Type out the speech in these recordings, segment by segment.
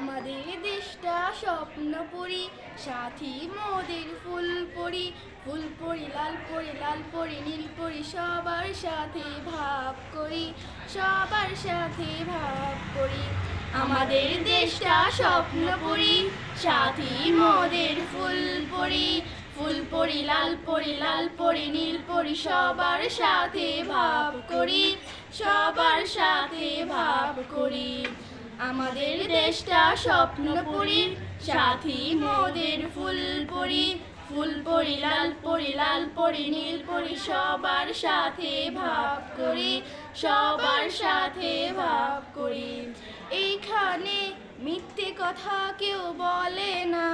আমাদের দেশটা স্বপ্নপুরি, সাথী মোদের ফুলপুরি। ফুলপুরি লাল পরি নীল পরি, সবার সাথে ভাব করি, সবার সাথে ভাব করি। আমাদের দেশটা স্বপ্নপুরি, সাথী মোদের ফুলপুরি। ফুলপুরি লাল পরি নীল পরি, সবার সাথে ভাব করি, সবার সাথে ভাব করি। আমাদের দেশটা স্বপ্নপুরি, সাথী মোদের ফুলপুরি। ফুলপুরি লাল পরি নীল পরি, সবার সাথে ভাব করি, সবার সাথে ভাব করি। এইখানে মিথ্যে কথা কেউ বলে না,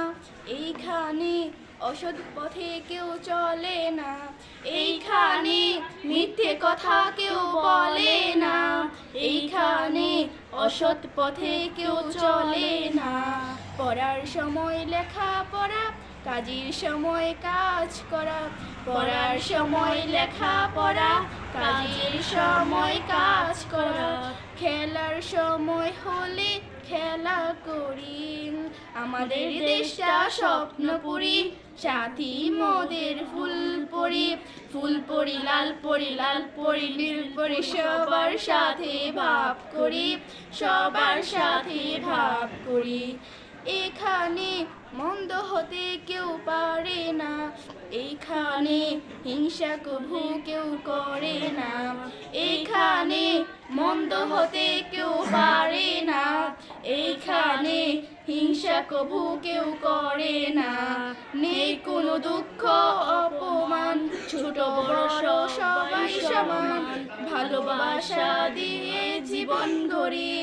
এইখানে অসৎ পথে কেউ চলে না। এইখানে মিথ্যে কথা কেউ বলে না, এইখানে অসৎ পথে কেউ চলে না। পড়ার সময় লেখা পড়া, কাজের সময় কাজ করা। পড়ার সময় লেখা পড়া, কাজের সময় কাজ করা। খেলার সময় হলে খেলা করি। আমাদের দেশটা স্বপ্নপুরি, সাথী মোদের ফুলপুরি। ফুলপুরি লাল পরি নীল পরি, সবার সাথে ভাব করি, সবার সাথে ভাব করি। এখানে মন্দ হতে কেউ পারে না, এইখানে হিংসা কভু কেউ করে না। এইখানে মন্দ হতে কেউ পারে না, এইখানে হিংসা কভু কেউ করে না। নেই কোনো দুঃখ অপমান, ছোট বড় সবাই সমান, ভালোবাসা দিয়ে জীবন গড়ি।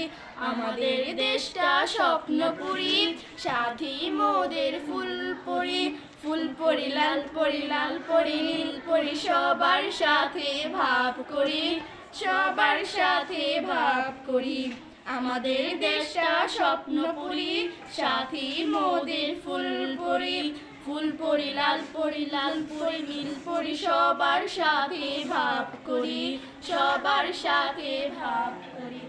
আমাদের দেশটা স্বপ্নপুরি, সাথী মোদের ফুলপুরি। ফুলপুরি লাল পরি নীল পরি, সবার সাথে ভাব করি, সবার সাথে ভাব করি। আমাদের দেশটা স্বপ্নপুরি, সাথী মোদের ফুলপুরি। ফুলপুরি লাল পরি নীল পরি, সবার সাথে ভাব করি, সবার সাথে ভাব করি।